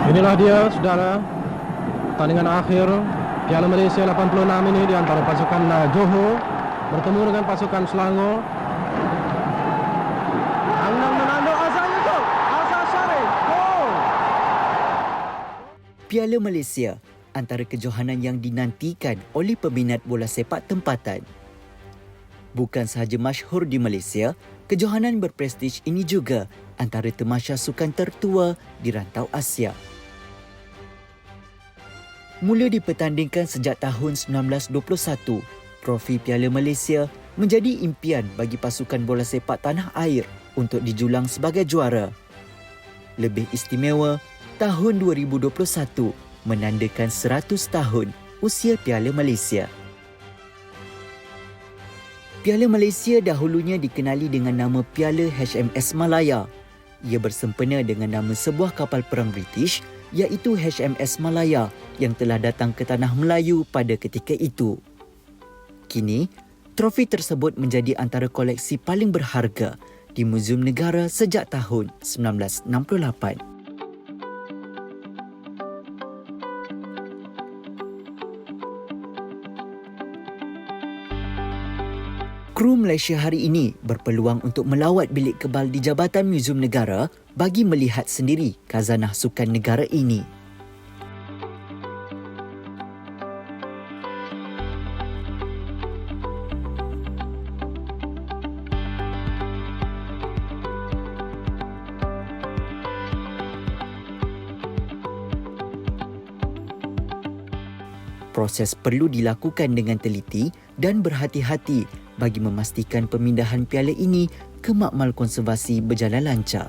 Inilah dia, saudara, pertandingan akhir Piala Malaysia 86 ini di antara pasukan Johor bertemu dengan pasukan Selangor. Angnan menanduk Azhar gol. Azhar Sharif gol. Piala Malaysia antara kejohanan yang dinantikan oleh peminat bola sepak tempatan. Bukan sahaja masyhur di Malaysia, kejohanan berprestij ini juga antara temasya sukan tertua di rantau Asia. Mula dipertandingkan sejak tahun 1921, trofi Piala Malaysia menjadi impian bagi pasukan bola sepak tanah air untuk dijulang sebagai juara. Lebih istimewa, tahun 2021 menandakan 100 tahun usia Piala Malaysia. Piala Malaysia dahulunya dikenali dengan nama Piala HMS Malaya. Ia bersempena dengan nama sebuah kapal perang British iaitu HMS Malaya yang telah datang ke tanah Melayu pada ketika itu. Kini, trofi tersebut menjadi antara koleksi paling berharga di Muzium Negara sejak tahun 1968. Kru Malaysia hari ini berpeluang untuk melawat bilik kebal di Jabatan Muzium Negara bagi melihat sendiri khazanah sukan negara ini. Proses perlu dilakukan dengan teliti dan berhati-hati bagi memastikan pemindahan piala ini ke makmal konservasi berjalan lancar.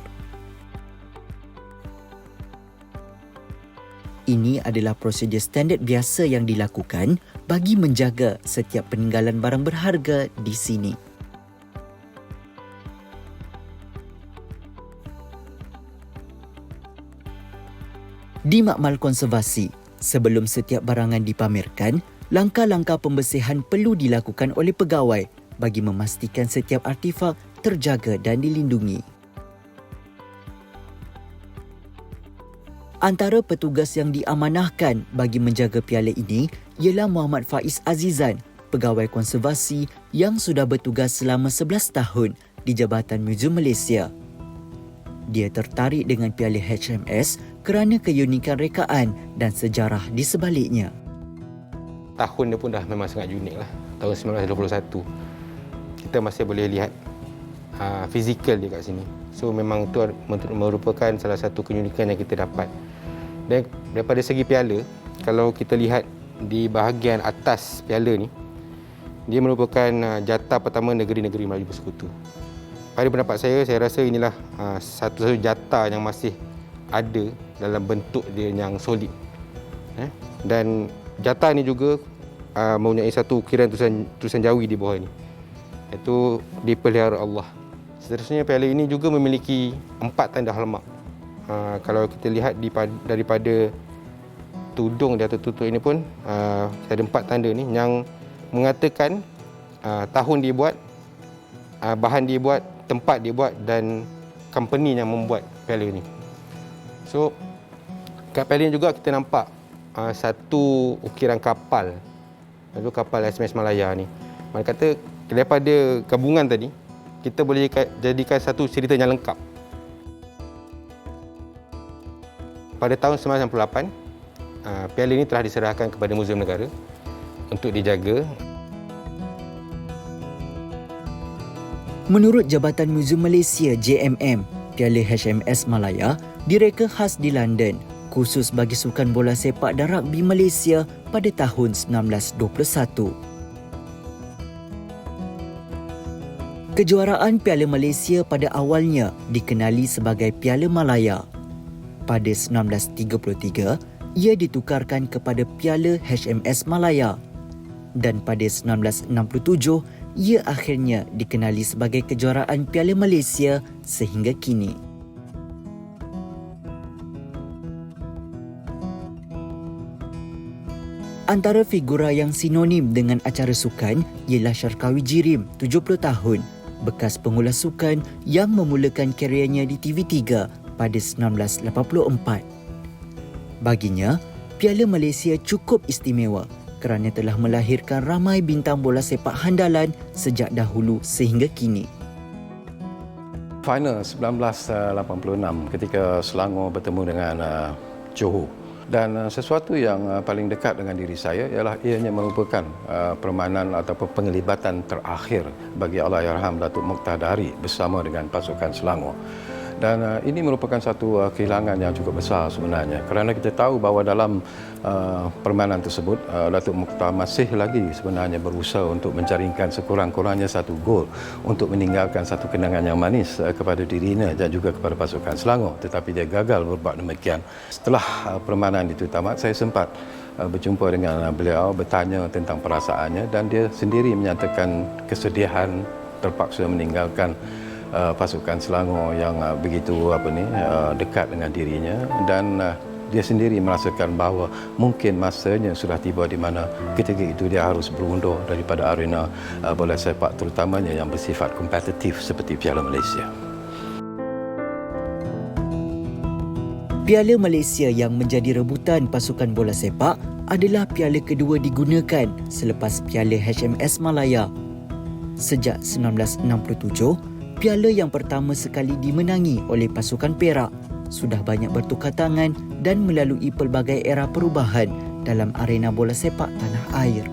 Ini adalah prosedur standard biasa yang dilakukan bagi menjaga setiap peninggalan barang berharga di sini. Di makmal konservasi, sebelum setiap barangan dipamerkan, langkah-langkah pembersihan perlu dilakukan oleh pegawai bagi memastikan setiap artifak terjaga dan dilindungi. Antara petugas yang diamanahkan bagi menjaga piala ini ialah Muhammad Faiz Azizan, pegawai konservasi yang sudah bertugas selama 11 tahun di Jabatan Muzium Malaysia. Dia tertarik dengan piala HMS kerana keunikan rekaan dan sejarah di sebaliknya. Tahun dia pun dah memang sangat unik lah. Tahun 1921. Kita masih boleh lihat fizikal dia kat sini. So memang itu merupakan salah satu keunikan yang kita dapat. Dan daripada segi piala, kalau kita lihat di bahagian atas piala ni, dia merupakan jatah pertama negeri-negeri Melayu Bersekutu. Pada pendapat saya rasa inilah satu-satu jatah yang masih ada dalam bentuk dia yang solid. Dan jatah ni juga mempunyai satu ukiran tulisan Jawi di bawah ini. Iaitu dipelihara Allah. Seterusnya piala ini juga memiliki 4 tanda halamak. Kalau kita lihat daripada tudung di atas tutup ini pun ada 4 tanda ni yang mengatakan tahun dibuat, bahan dibuat, tempat dibuat dan company yang membuat piala ini. So kat piala ini juga kita nampak satu ukiran kapal. Itu kapal HMS Malaya ni. Mana kata daripada gabungan tadi kita boleh jadikan satu cerita yang lengkap. Pada tahun 1998, piala ini telah diserahkan kepada Muzium Negara untuk dijaga. Menurut Jabatan Muzium Malaysia JMM, piala HMS Malaya direka khas di London khusus bagi sukan bola sepak dan rugby Malaysia pada tahun 1921. Kejuaraan Piala Malaysia pada awalnya dikenali sebagai Piala Malaya. Pada 1933, ia ditukarkan kepada Piala HMS Malaya dan pada 1967, ia akhirnya dikenali sebagai Kejuaraan Piala Malaysia sehingga kini. Antara figura yang sinonim dengan acara sukan ialah Syarkawi Jirim, 70 tahun, bekas pengulas sukan yang memulakan kerjanya di TV3 pada 1984. Baginya, Piala Malaysia cukup istimewa kerana telah melahirkan ramai bintang bola sepak handalan sejak dahulu sehingga kini. Final 1986 ketika Selangor bertemu dengan Johor. Dan sesuatu yang paling dekat dengan diri saya ialah ianya merupakan permainan ataupun penglibatan terakhir bagi Allahyarham Datuk Mokhtar Dahari bersama dengan pasukan Selangor. Dan ini merupakan satu kehilangan yang cukup besar sebenarnya kerana kita tahu bahawa dalam permainan tersebut Datuk Mokhtar masih lagi sebenarnya berusaha untuk menjaringkan sekurang-kurangnya satu gol untuk meninggalkan satu kenangan yang manis kepada dirinya dan juga kepada pasukan Selangor, tetapi dia gagal berbuat demikian. Setelah permainan itu tamat, saya sempat berjumpa dengan beliau, bertanya tentang perasaannya dan dia sendiri menyatakan kesedihan terpaksa meninggalkan pasukan Selangor yang begitu dekat dengan dirinya dan dia sendiri merasakan bahawa mungkin masanya sudah tiba di mana ketika itu dia harus berundur daripada arena bola sepak terutamanya yang bersifat kompetitif seperti Piala Malaysia. Piala Malaysia yang menjadi rebutan pasukan bola sepak adalah piala kedua digunakan selepas Piala HMS Malaya. Sejak 1967, piala yang pertama sekali dimenangi oleh pasukan Perak sudah banyak bertukar tangan dan melalui pelbagai era perubahan dalam arena bola sepak tanah air.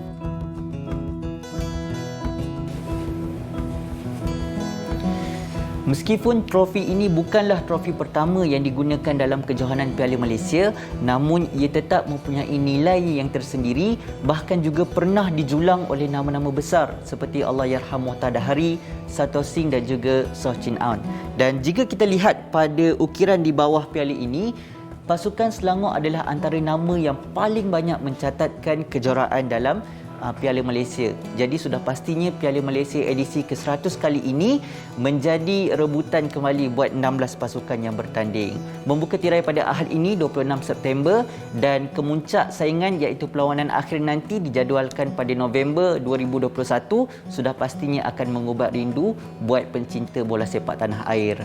Meskipun trofi ini bukanlah trofi pertama yang digunakan dalam kejohanan Piala Malaysia, namun ia tetap mempunyai nilai yang tersendiri, bahkan juga pernah dijulang oleh nama-nama besar seperti Allahyarham Mokhtar Dahari, Santokh Singh dan juga Soh Chin Aun. Dan jika kita lihat pada ukiran di bawah piala ini, pasukan Selangor adalah antara nama yang paling banyak mencatatkan kejuaraan dalam Piala Malaysia. Jadi sudah pastinya Piala Malaysia edisi ke-100 kali ini menjadi rebutan kembali buat 16 pasukan yang bertanding. Membuka tirai pada Ahad ini 26 September dan kemuncak saingan iaitu perlawanan akhir nanti dijadualkan pada November 2021, sudah pastinya akan mengubat rindu buat pencinta bola sepak tanah air.